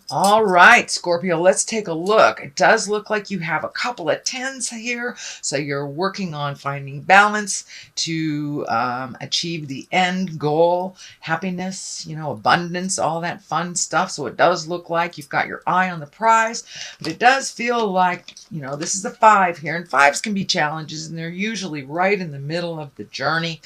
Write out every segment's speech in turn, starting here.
All right, Scorpio, let's take a look. It does look like you have a couple of tens here. So you're working on finding balance to achieve the end goal, happiness, abundance, all that fun stuff. So it does look like you've got your eye on the prize, but it does feel like, this is a five here, and fives can be challenges, and they're usually right in the middle of the journey.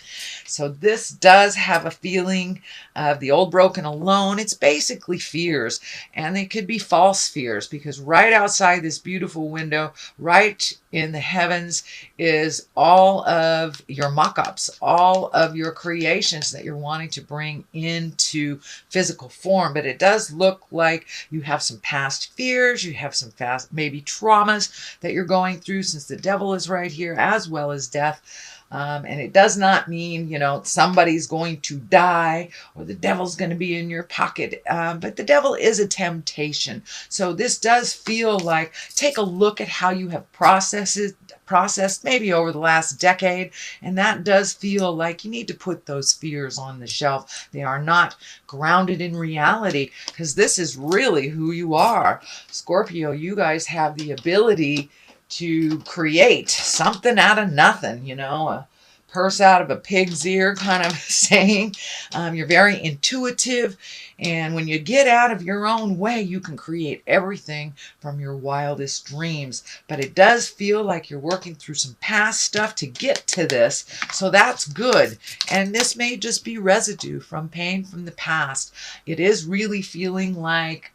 So this does have a feeling of the old broken alone. It's basically fears. And they could be false fears, because right outside this beautiful window, right in the heavens, is all of your mock-ups, all of your creations that you're wanting to bring into physical form. But it does look like you have some past fears, you have some past maybe traumas that you're going through, since the devil is right here, as well as death. And it does not mean, somebody's going to die or the devil's going to be in your pocket. But the devil is a temptation. So this does feel like, take a look at how you have processed maybe over the last decade. And that does feel like you need to put those fears on the shelf. They are not grounded in reality, because this is really who you are. Scorpio, you guys have the ability to create something out of nothing, a purse out of a pig's ear kind of saying. You're very intuitive, and when you get out of your own way, you can create everything from your wildest dreams. But it does feel like you're working through some past stuff to get to this, so that's good. And this may just be residue from pain from the past. It is really feeling like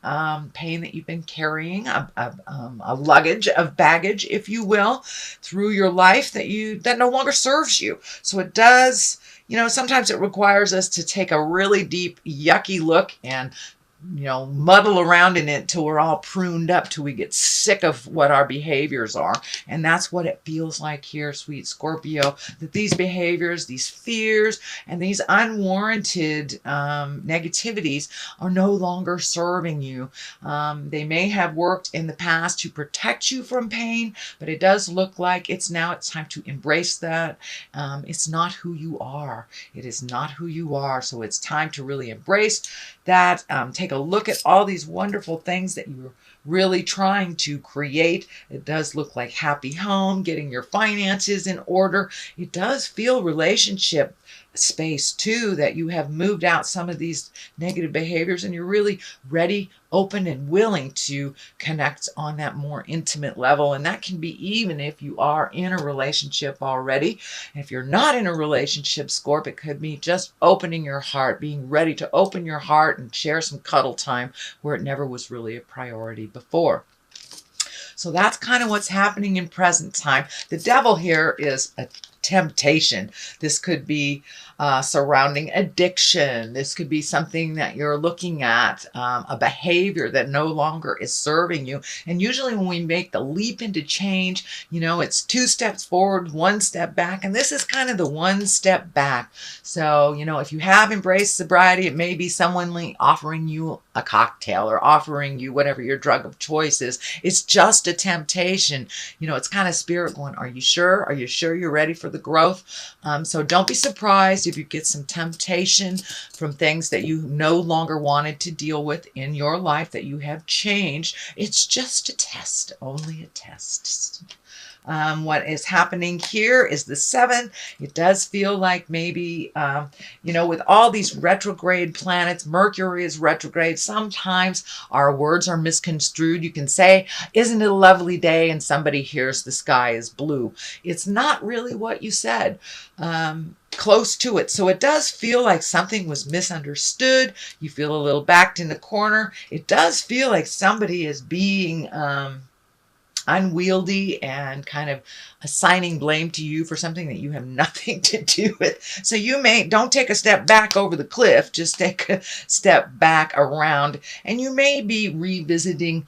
pain that you've been carrying, a luggage of baggage, if you will, through your life that no longer serves you. So it does, sometimes it requires us to take a really deep, yucky look and muddle around in it till we're all pruned up, till we get sick of what our behaviors are. And that's what it feels like here, sweet Scorpio, that these behaviors, these fears, and these unwarranted negativities are no longer serving you. They may have worked in the past to protect you from pain, but it does look like it's time to embrace that. It's not who you are. It is not who you are. So it's time to really embrace that. Take a look at all these wonderful things that you're really trying to create. It does look like happy home, getting your finances in order. It does feel relationship space too, that you have moved out some of these negative behaviors and you're really ready, open, and willing to connect on that more intimate level. And that can be even if you are in a relationship already. And if you're not in a relationship, Scorp, it could be just opening your heart, being ready to open your heart and share some cuddle time where it never was really a priority before. So that's kind of what's happening in present time. The devil here is a temptation. This could be surrounding addiction. This could be something that you're looking at, a behavior that no longer is serving you. And usually when we make the leap into change, it's 2 steps forward, 1 step back. And this is kind of the 1 step back. So, if you have embraced sobriety, it may be someone offering you a cocktail or offering you whatever your drug of choice is. It's just a temptation. It's kind of spirit going, are you sure? Are you sure you're ready for the growth? So don't be surprised if you get some temptation from things that you no longer wanted to deal with in your life, that you have changed. It's just a test, only a test. What is happening here is the 7. It does feel like maybe, with all these retrograde planets, Mercury is retrograde. Sometimes our words are misconstrued. You can say, isn't it a lovely day? And somebody hears the sky is blue. It's not really what you said. Close to it. So it does feel like something was misunderstood. You feel a little backed in the corner. It does feel like somebody is being unwieldy and kind of assigning blame to you for something that you have nothing to do with. So don't take a step back over the cliff, just take a step back around, and you may be revisiting,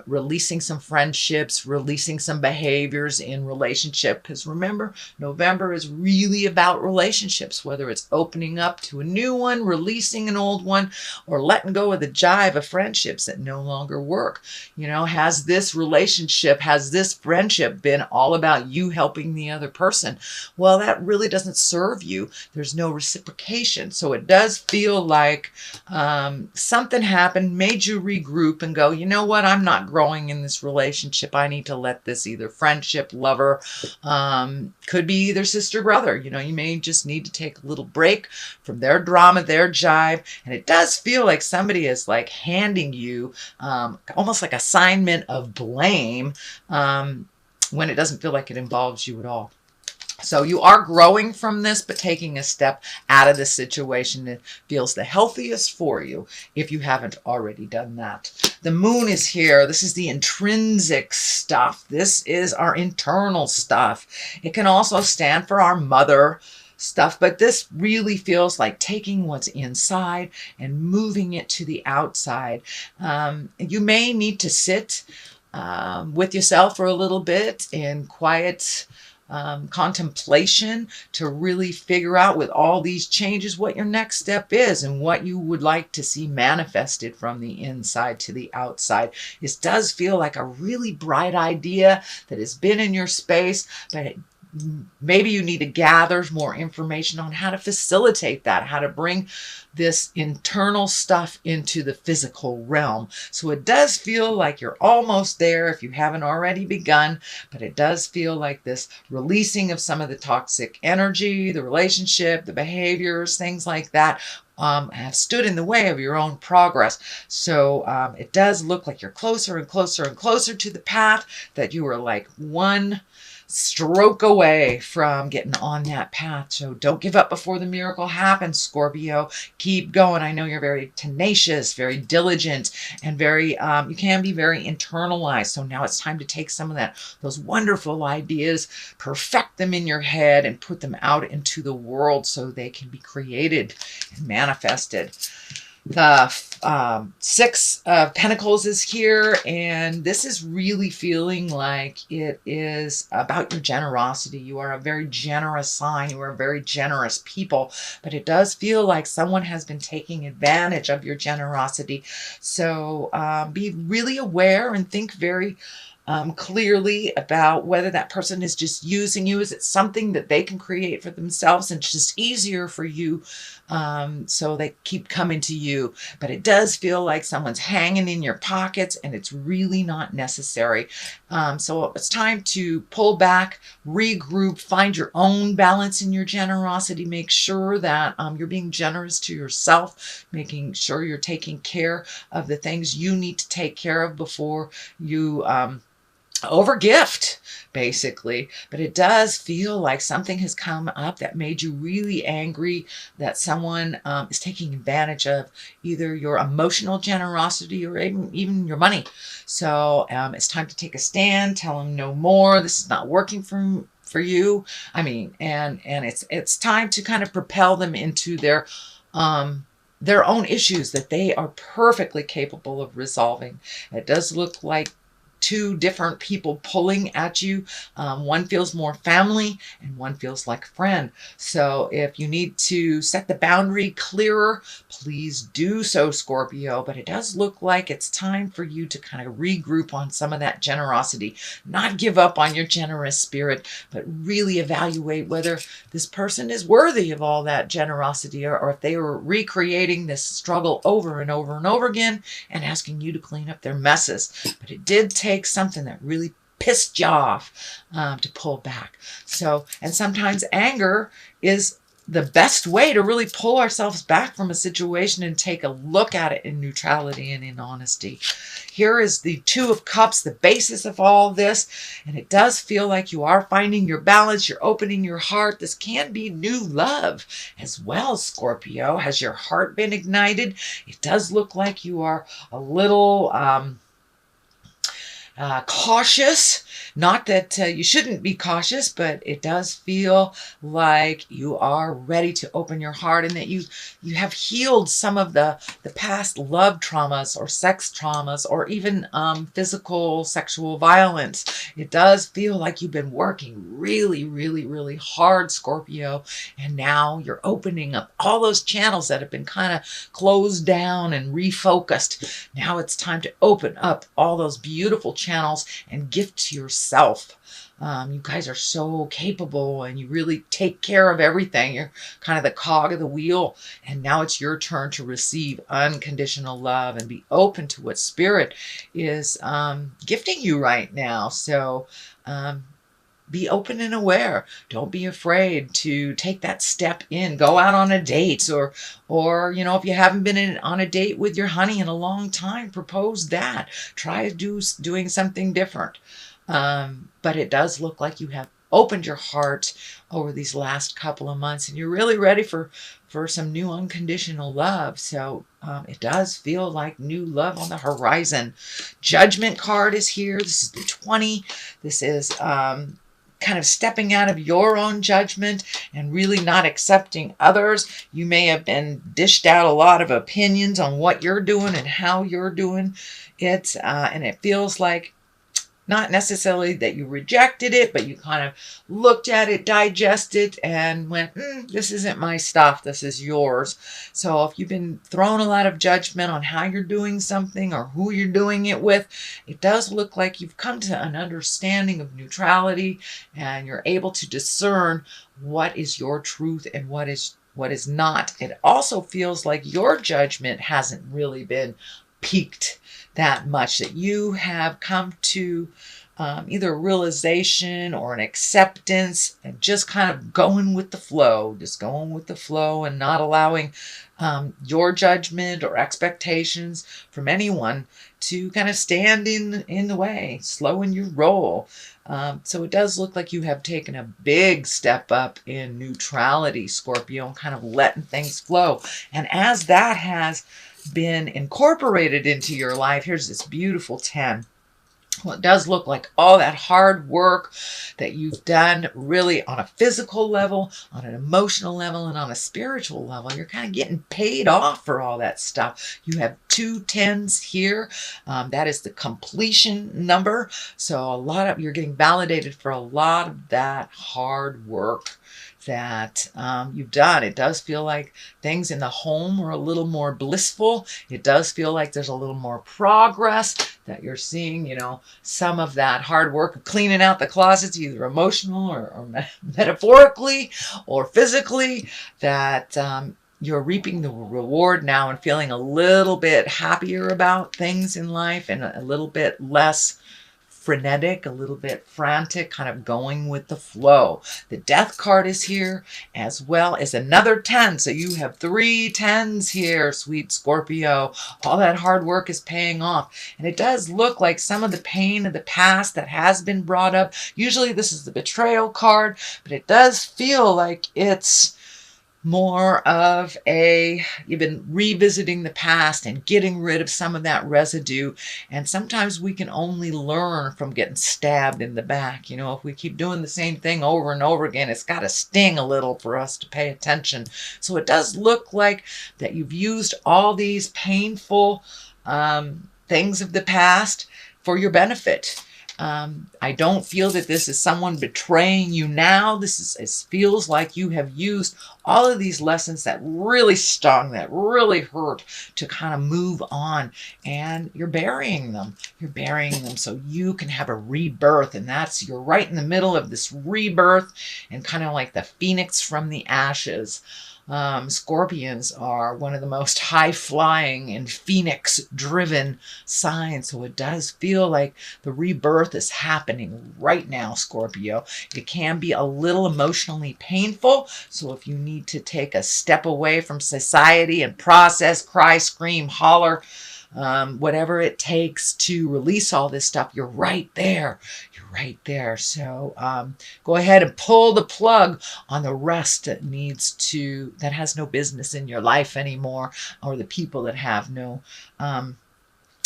releasing some friendships, releasing some behaviors in relationship. Because remember, November is really about relationships, whether it's opening up to a new one, releasing an old one, or letting go of the jive of friendships that no longer work. Has this relationship friendship, has this friendship been all about you helping the other person? Well, that really doesn't serve you. There's no reciprocation. So it does feel like something happened, made you regroup and go, you know what, I'm not growing in this relationship. I need to let this either friendship, lover, could be either sister, brother. You know, you may just need to take a little break from their drama, their jive. And it does feel like somebody is like handing you almost like assignment of blame when it doesn't feel like it involves you at all. So you are growing from this, but taking a step out of the situation that feels the healthiest for you if you haven't already done that. The moon is here. This is the intrinsic stuff. This is our internal stuff. It can also stand for our mother stuff, but this really feels like taking what's inside and moving it to the outside. You may need to sit with yourself for a little bit in quiet contemplation to really figure out with all these changes what your next step is and what you would like to see manifested from the inside to the outside. This does feel like a really bright idea that has been in your space, but maybe you need to gather more information on how to facilitate that, how to bring this internal stuff into the physical realm. So it does feel like you're almost there if you haven't already begun, but it does feel like this releasing of some of the toxic energy, the relationship, the behaviors, things like that have stood in the way of your own progress. So it does look like you're closer and closer and closer to the path, that you are like one stroke away from getting on that path. So don't give up before the miracle happens, Scorpio. Keep going. I know you're very tenacious, very diligent, and very you can be very internalized. So now it's time to take some of those wonderful ideas, perfect them in your head, and put them out into the world so they can be created and manifested. The Six of Pentacles is here, and this is really feeling like it is about your generosity. You are a very generous sign. You are very generous people, but it does feel like someone has been taking advantage of your generosity. So be really aware and think very clearly about whether that person is just using you. Is it something that they can create for themselves and it's just easier for you, so they keep coming to you? But it does feel like someone's hanging in your pockets and it's really not necessary. So it's time to pull back, regroup, find your own balance in your generosity. Make sure that you're being generous to yourself, making sure you're taking care of the things you need to take care of before you overgift, basically. But it does feel like something has come up that made you really angry, that someone is taking advantage of either your emotional generosity or even your money. So it's time to take a stand, tell them no more. This is not working for you. I mean, and it's time to kind of propel them into their own issues that they are perfectly capable of resolving. It does look like two different people pulling at you. One feels more family and one feels like friend. So if you need to set the boundary clearer, please do so, Scorpio. But it does look like it's time for you to kind of regroup on some of that generosity. Not give up on your generous spirit, but really evaluate whether this person is worthy of all that generosity, or if they are recreating this struggle over and over and over again and asking you to clean up their messes. But it did take something that really pissed you off to pull back. So, and sometimes anger is the best way to really pull ourselves back from a situation and take a look at it in neutrality and in honesty. Here is the Two of Cups, the basis of all this. And it does feel like you are finding your balance. You're opening your heart. This can be new love as well, Scorpio. Has your heart been ignited? It does look like you are a little cautious Not that you shouldn't be cautious, but it does feel like you are ready to open your heart, and that you have healed some of the past love traumas or sex traumas, or even physical sexual violence. It does feel like you've been working really, really, really hard, Scorpio, and now you're opening up all those channels that have been kind of closed down and refocused. Now it's time to open up all those beautiful channels and gift to yourself. You guys are so capable, and you really take care of everything. You're kind of the cog of the wheel, and now it's your turn to receive unconditional love and be open to what Spirit is gifting you right now. So be open and aware. Don't be afraid to take that step in. Go out on a date, or if you haven't been on a date with your honey in a long time, propose that. Try doing something different. But it does look like you have opened your heart over these last couple of months, and you're really ready for some new unconditional love. So it does feel like new love on the horizon. Judgment card is here. This is the 20. This is kind of stepping out of your own judgment and really not accepting others. You may have been dished out a lot of opinions on what you're doing and how you're doing it, and it feels like not necessarily that you rejected it, but you kind of looked at it, digested, and went, this isn't my stuff, this is yours. So if you've been throwing a lot of judgment on how you're doing something or who you're doing it with, it does look like you've come to an understanding of neutrality, and you're able to discern what is your truth and what is not. It also feels like your judgment hasn't really been piqued that much, that you have come to either a realization or an acceptance, and just kind of going with the flow, and not allowing your judgment or expectations from anyone to kind of stand in the way, slowing your roll. So it does look like you have taken a big step up in neutrality, Scorpio, and kind of letting things flow. And as that has been incorporated into your life, here's this beautiful 10. Well, it does look like all that hard work that you've done, really on a physical level, on an emotional level, and on a spiritual level, you're kind of getting paid off for all that stuff. You have 2 10s here. That is the completion number. So you're getting validated for a lot of that hard work that you've done. It does feel like things in the home are a little more blissful. It does feel like there's a little more progress, that you're seeing, some of that hard work of cleaning out the closets, either emotional or metaphorically or physically, that you're reaping the reward now and feeling a little bit happier about things in life, and a little bit less frenetic, a little bit frantic, kind of going with the flow. The Death card is here, as well as another 10. So you have 3 10s here, sweet Scorpio. All that hard work is paying off. And it does look like some of the pain of the past that has been brought up. Usually this is the betrayal card, but it does feel like it's more of you've been revisiting the past and getting rid of some of that residue. And sometimes we can only learn from getting stabbed in the back. If we keep doing the same thing over and over again, it's got to sting a little for us to pay attention. So it does look like that you've used all these painful things of the past for your benefit. I don't feel that this is someone betraying you now. It feels like you have used all of these lessons that really stung, that really hurt, to kind of move on, and you're burying them. You're burying them so you can have a rebirth, and you're right in the middle of this rebirth, and kind of like the phoenix from the ashes. Scorpions are one of the most high-flying and phoenix-driven signs, so it does feel like the rebirth is happening right now, Scorpio. It can be a little emotionally painful, so if you need to take a step away from society and process, cry, scream, holler, whatever it takes to release all this stuff, you're right there. You're right there. So go ahead and pull the plug on the rest that has no business in your life anymore, or the people that have no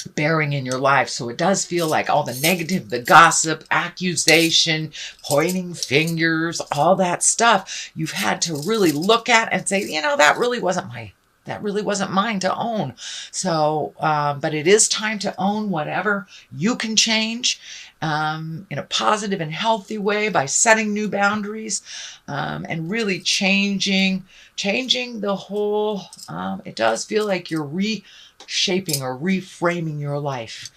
bearing in your life. So it does feel like all the negative, the gossip, accusation, pointing fingers, all that stuff you've had to really look at and say, that really wasn't mine to own. So, but it is time to own whatever you can change in a positive and healthy way by setting new boundaries and really changing the whole. It does feel like you're reshaping or reframing your life.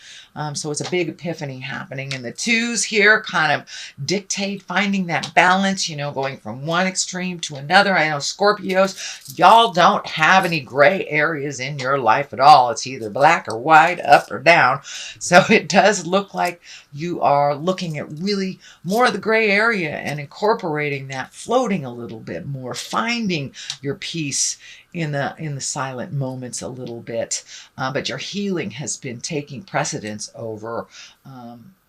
So it's a big epiphany happening. And the twos here kind of dictate finding that balance, going from one extreme to another. I know Scorpios, y'all don't have any gray areas in your life at all. It's either black or white, up or down. So it does look like you are looking at really more of the gray area and incorporating that, floating a little bit more, finding your peace in the silent moments a little bit. But your healing has been taking precedence over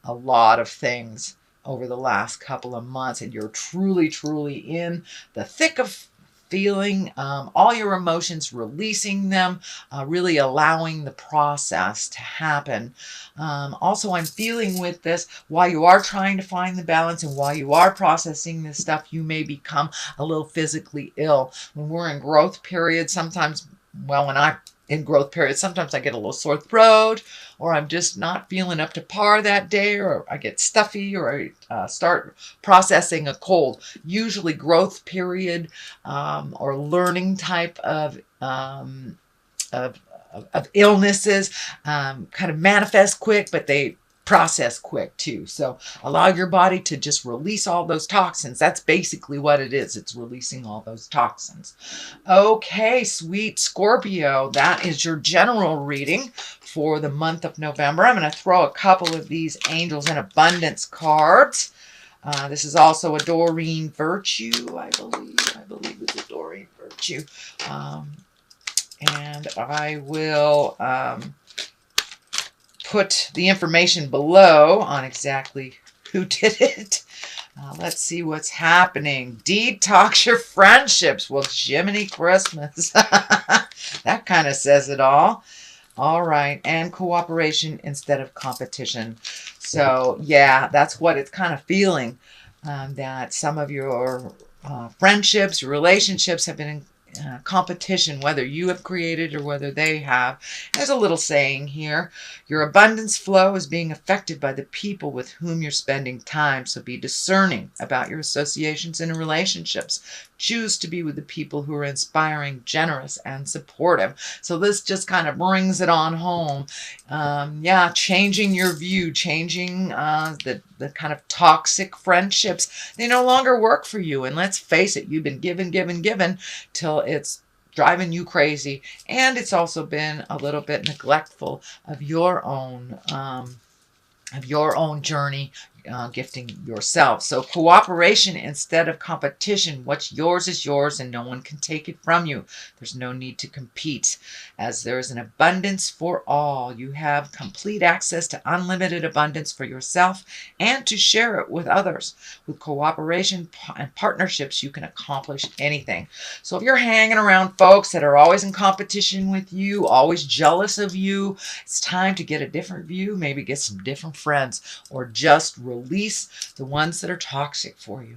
a lot of things over the last couple of months, and you're truly, truly in the thick of feeling all your emotions, releasing them, really allowing the process to happen. Also, I'm feeling with this, while you are trying to find the balance and while you are processing this stuff, you may become a little physically ill. When we're in growth period, sometimes, when I'm in growth period, sometimes I get a little sore throat, or I'm just not feeling up to par that day, or I get stuffy, or I start processing a cold. Usually growth period or learning type of illnesses kind of manifest quick, but they process quick too. So allow your body to just release all those toxins. That's basically what it is. It's releasing all those toxins. Okay, sweet Scorpio, that is your general reading for the month of November. I'm going to throw a couple of these Angels in Abundance cards. This is also a Doreen Virtue, I believe it's a Doreen Virtue. And I will put the information below on exactly who did it. Let's see what's happening. Detox your friendships. Well, Jiminy Christmas. That kind of says it all. All right. And cooperation instead of competition. So, yeah, that's what it's kind of feeling. That some of your friendships, relationships have been in competition, whether you have created or whether they have. There's a little saying here: your abundance flow is being affected by the people with whom you're spending time. So be discerning about your associations and relationships. Choose to be with the people who are inspiring, generous, and supportive. So this just kind of brings it on home. Changing your view, changing the kind of toxic friendships. They no longer work for you. And let's face it, you've been given till it's driving you crazy. And it's also been a little bit neglectful of your own journey, gifting yourself. So cooperation instead of competition. What's yours is yours and no one can take it from you. There's no need to compete, as there is an abundance for all. You have complete access to unlimited abundance for yourself and to share it with others. With cooperation and partnerships, you can accomplish anything. So if you're hanging around folks that are always in competition with you, always jealous of you, it's time to get a different view, maybe get some different friends, or just release the ones that are toxic for you.